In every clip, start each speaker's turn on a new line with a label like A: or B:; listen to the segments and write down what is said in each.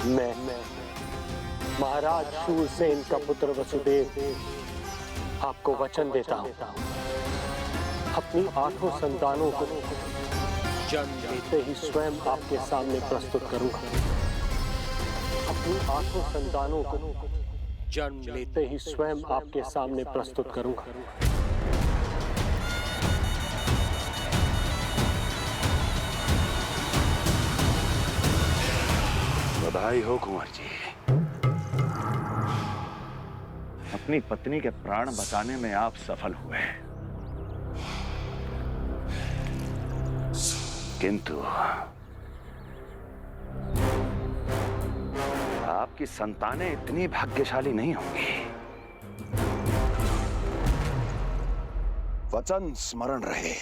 A: मैं महाराज शूरसेन का पुत्र वसुदेव आपको वचन देता हूँ, अपनी 8 संतानों को जन्म लेते ही स्वयं आपके सामने प्रस्तुत करूंगा। अपनी 8 संतानों को जन्म लेते ही स्वयं आपके सामने प्रस्तुत करूंगा।
B: बधाई हो कुंवर जी, अपनी पत्नी के प्राण बचाने में आप सफल हुए, किंतु आपकी संतानें इतनी भाग्यशाली नहीं होंगी। वचन स्मरण रहे।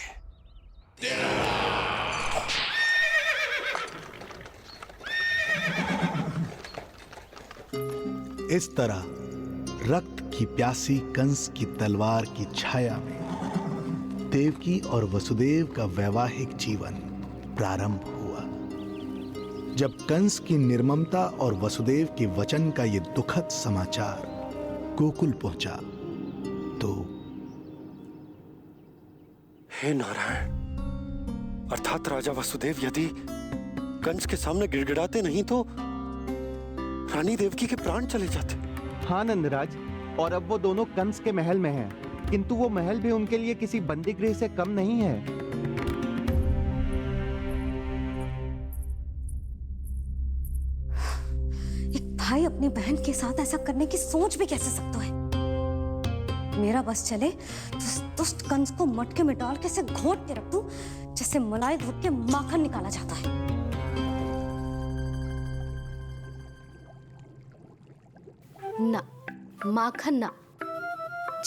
C: इस तरह रक्त की प्यासी कंस की तलवार की छाया में देवकी और वसुदेव का वैवाहिक जीवन प्रारंभ हुआ। जब कंस की निर्ममता और वसुदेव के वचन का ये दुखद समाचार गोकुल पहुंचा तो
D: हे नारायण, अर्थात राजा वसुदेव यदि कंस के सामने गिड़गिड़ाते नहीं तो रानी देवकी के प्राण चले जाते।
E: हाँ नंदराज, और अब वो दोनों कंस के महल में हैं, किंतु वो महल भी उनके लिए किसी बंदी गृह से कम नहीं है।
F: एक भाई अपनी बहन के साथ ऐसा करने की सोच भी कैसे सकता है? मेरा बस चले तो उस दुष्ट कंस को मटके में डाल के ऐसे घोट के रख दूं जैसे मलाई घोट के माखन निकाला जाता है। ना, माखन ना,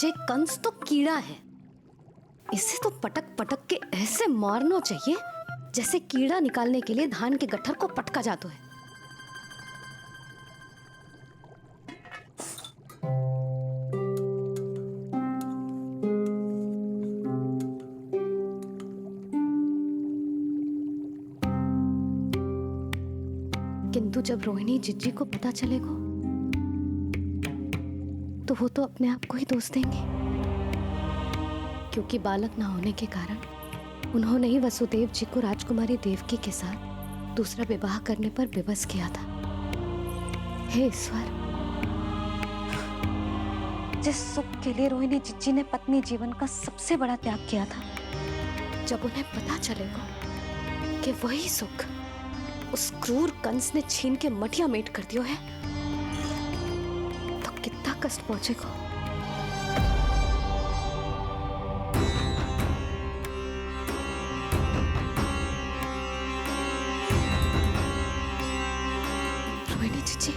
F: जे कंस तो कीड़ा है, इसे तो पटक पटक के ऐसे मारना चाहिए जैसे कीड़ा निकालने के लिए धान के गट्ठर को पटका जाता है। किंतु जब रोहिणी जिज्जी को पता चलेगा तो वो तो अपने आप को ही दोष देंगे, क्योंकि बालक ना होने के कारण उन्होंने ही वसुदेव जी को राजकुमारी देवकी के साथ दूसरा विवाह करने पर विवश किया था। हे ईश्वर, जिस सुख के लिए रोहिणी जिज्जी ने पत्नी जीवन का सबसे बड़ा त्याग किया था, जब उन्हें पता चलेगा कि वही सुख उस क्रूर कंस ने छीन के मटिया मेट कर दिया है तो कितना कष्ट पहुंचेगा। रोहिणी जीजी,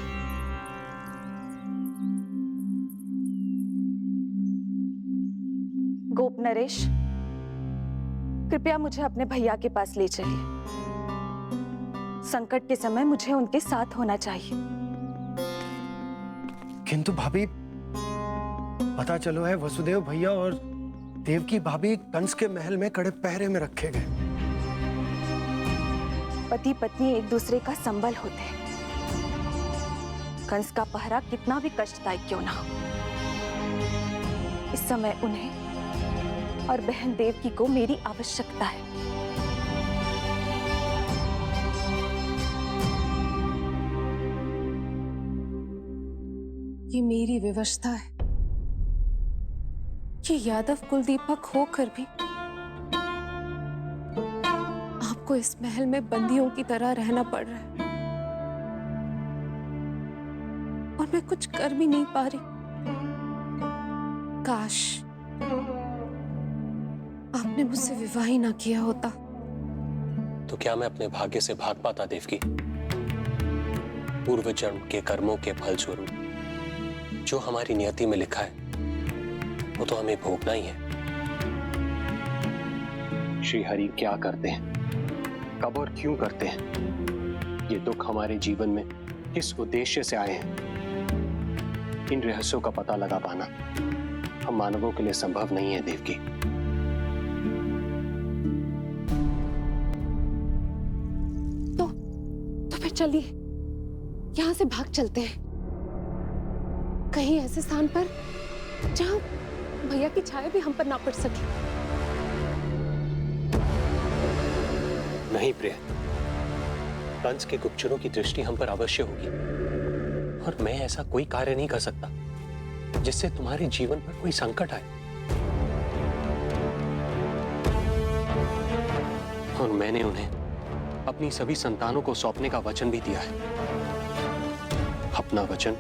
G: गोप नरेश, कृपया मुझे अपने भैया के पास ले चलिए। संकट के समय मुझे उनके साथ होना चाहिए।
D: किंतु भाभी, पता चलो है वसुदेव भैया और देवकी भाभी कंस के महल में कड़े पहरे में रखे गए।
G: पति पत्नी एक दूसरे का संबल होते हैं। कंस का पहरा कितना भी कष्टदायक क्यों ना हो, इस समय उन्हें और बहन देवकी को मेरी आवश्यकता है।
H: ये मेरी विवशता है। ये यादव कुलदीपक होकर भी आपको इस महल में बंदियों की तरह रहना पड़ रहा है और मैं कुछ कर भी नहीं पा रही। काश आपने मुझसे विवाह ही ना किया होता।
A: तो क्या मैं अपने भाग्य से भाग पाता देवकी? पूर्व जन्म के कर्मों के फलस्वरूप जो हमारी नियति में लिखा है वो तो हमें भोगना ही है। श्री हरि क्या करते हैं, कब और क्यों करते हैं, ये दुख हमारे जीवन में किस उद्देश्य से आए हैं, इन रहस्यों का पता लगा पाना हम मानवों के लिए संभव नहीं है देवकी।
H: तो फिर चलिए यहाँ से भाग चलते हैं, कहीं ऐसे स्थान पर जहाँ भैया की छाया भी हम पर ना पड़ सके।
A: नहीं प्रिय, कंस के गुप्तचरों की दृष्टि हम पर अवश्य होगी, और मैं ऐसा कोई कार्य नहीं कर सकता जिससे तुम्हारे जीवन पर कोई संकट आए। और मैंने उन्हें अपनी सभी संतानों को सौंपने का वचन भी दिया है। अपना वचन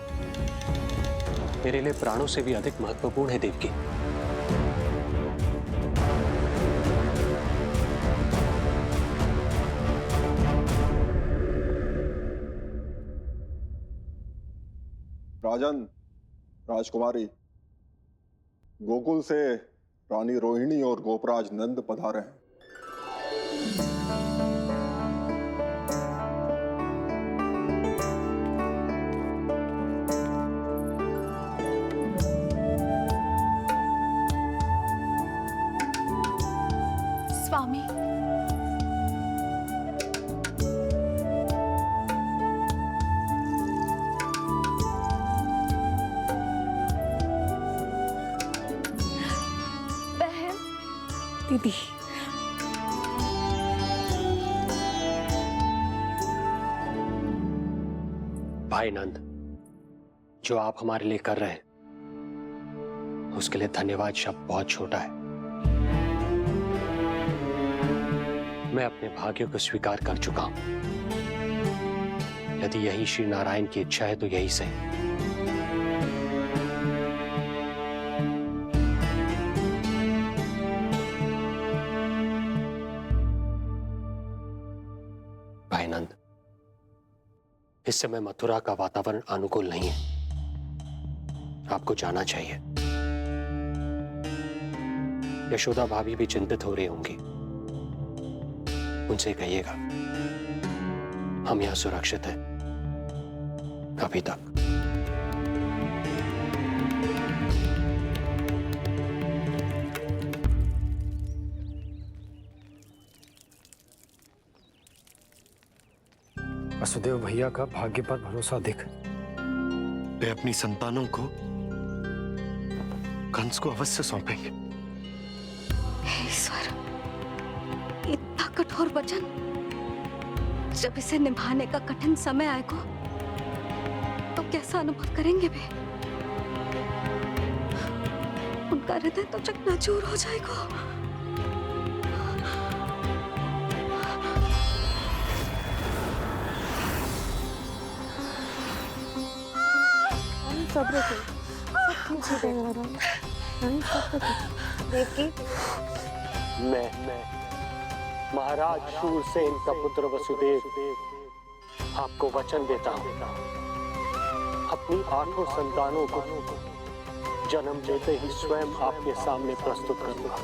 A: मेरे लिए प्राणों से भी अधिक महत्वपूर्ण है देवकी।
I: राजन, राजकुमारी, गोकुल से रानी रोहिणी और गोपराज नंद पधारे हैं।
H: स्वामी, बहन,
G: दीदी,
A: भाई नंद, जो आप हमारे लिए कर रहे हैं उसके लिए धन्यवाद शब्द बहुत छोटा है। मैं अपने भाग्य को स्वीकार कर चुका हूं। यदि यही श्री नारायण की इच्छा है तो यही सही। भाई नंद, इस समय मथुरा का वातावरण अनुकूल नहीं है, आपको जाना चाहिए। यशोदा भाभी भी चिंतित हो रही होंगी, उनसे कहिएगा हम यहां सुरक्षित हैं अभी तक।
J: वसुदेव भैया का भाग्य पर भरोसा दिख।
D: वे अपनी संतानों को कंस को अवश्य सौंपेंगे।
F: हे ईश्वर, इतना कठोर वचन, जब इसे निभाने का कठिन समय आएगा तो कैसा अनुभव करेंगे वे? उनका हृदय तो चकनाचूर हो जाएगा।
H: सब्र करो, सब ठीक हो जाएगा। देवकी,
A: मैं महाराज शूरसेन का पुत्र वसुदेव आपको वचन देता हूं, अपनी 8 संतानों को जन्म देते ही स्वयं आपके सामने प्रस्तुत करूंगा।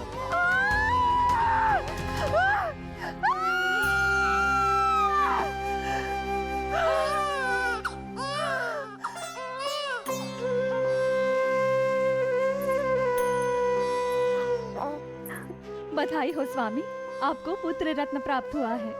G: बधाई हो स्वामी, आपको पुत्र रत्न प्राप्त हुआ है।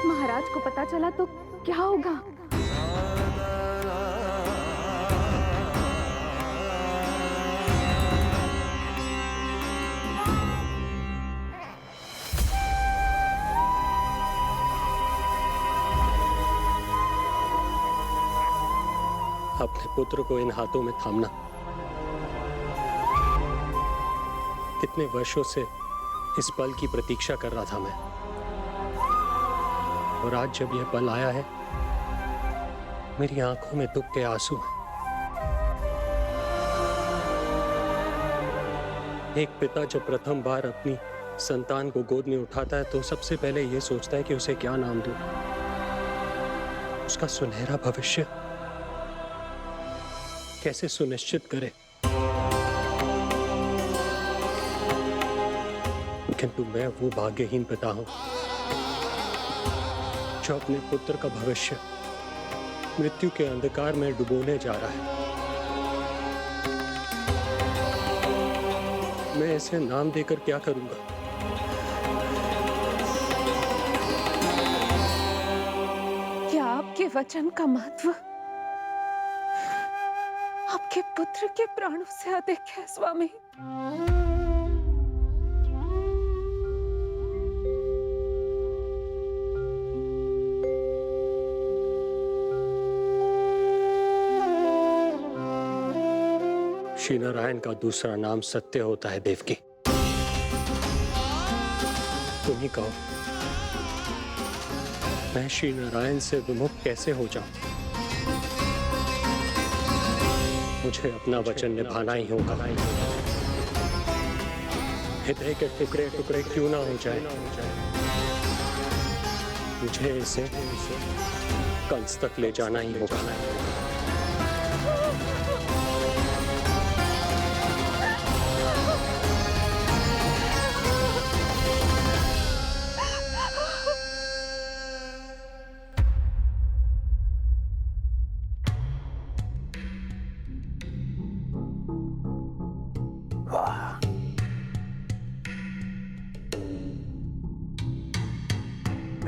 G: महाराज को पता चला तो क्या होगा?
A: अपने पुत्र को इन हाथों में थामना। कितने वर्षों से इस पल की प्रतीक्षा कर रहा था मैं, और आज जब यह पल आया है, मेरी आंखों में दुख के आंसू हैं। एक पिता जब प्रथम बार अपनी संतान को गोद में उठाता है तो सबसे पहले यह सोचता है कि उसे क्या नाम दूं, उसका सुनहरा भविष्य कैसे सुनिश्चित करे। किंतु मैं वो भाग्यहीन पिता हूं जो अपने पुत्र का भविष्य मृत्यु के अंधकार में डुबोने जा रहा है। मैं इसे नाम देकर क्या करूंगा?
H: क्या आपके वचन का महत्व आपके पुत्र के प्राणों से अधिक है स्वामी?
A: श्री नारायण का दूसरा नाम सत्य होता है देवकी। तुम ही कहो, मैं श्री नारायण से विमुख कैसे हो जाऊं? मुझे अपना वचन निभाना ही होगा। हृदय के टुकड़े टुकड़े क्यों ना हो जाए, मुझे इसे कंस तक ले जाना ही होगा।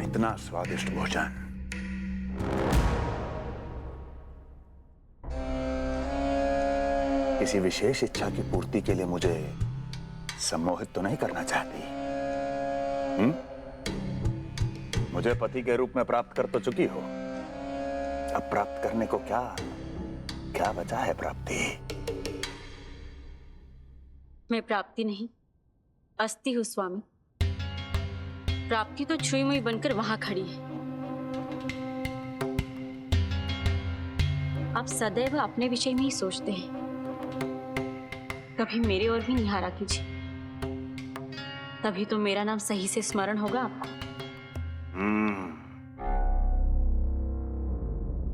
B: इतना स्वादिष्ट भोजन किसी विशेष इच्छा की पूर्ति के लिए मुझे सम्मोहित तो नहीं करना चाहती? मुझे पति के रूप में प्राप्त कर तो चुकी हो, अब प्राप्त करने को क्या क्या बचा है प्राप्ति?
K: मैं प्राप्ति नहीं, अस्थि हूं स्वामी। प्राप्ति तो छुई मुई बनकर वहां खड़ी है। आप सदैव अपने विषय में ही सोचते हैं, कभी मेरे ओर भी निहारा कीजिए, तभी तो मेरा नाम सही से स्मरण होगा आपको।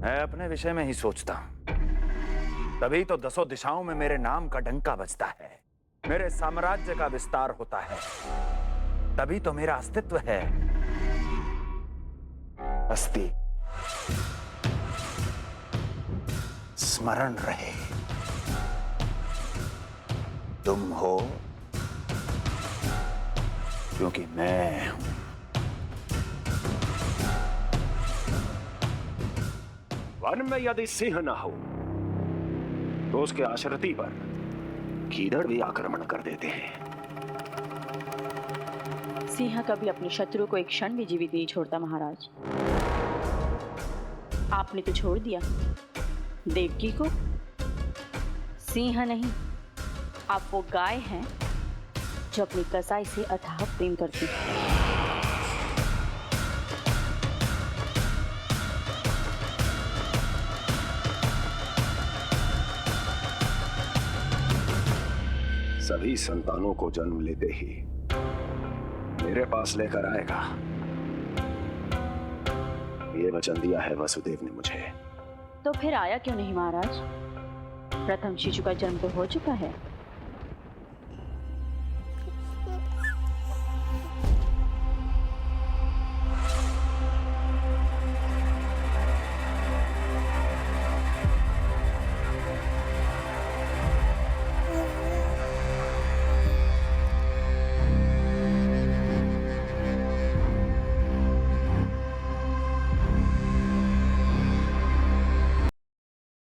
B: मैं अपने विषय में ही सोचता हूं, तभी तो दसों दिशाओं में मेरे नाम का डंका बजता है, मेरे साम्राज्य का विस्तार होता है, तभी तो मेरा अस्तित्व है। अस्थि स्मरण रहे, तुम हो क्योंकि मैं हूं।
L: वन में यदि सिंह न हो तो उसके आश्रिति पर गीदड़ भी आक्रमण कर देते हैं।
K: सिंह कभी अपने शत्रु को एक क्षण भी जीवित नहीं छोड़ता महाराज। आपने तो छोड़ दिया देवकी को। सिंह नहीं, आप वो गाय हैं जो अपनी कसाई से अथाह प्रेम करती है।
L: सभी संतानों को जन्म लेते ही मेरे पास लेकर आएगा, ये वचन दिया है वसुदेव ने मुझे।
K: तो फिर आया क्यों नहीं महाराज? प्रथम शिशु का जन्म तो हो चुका है।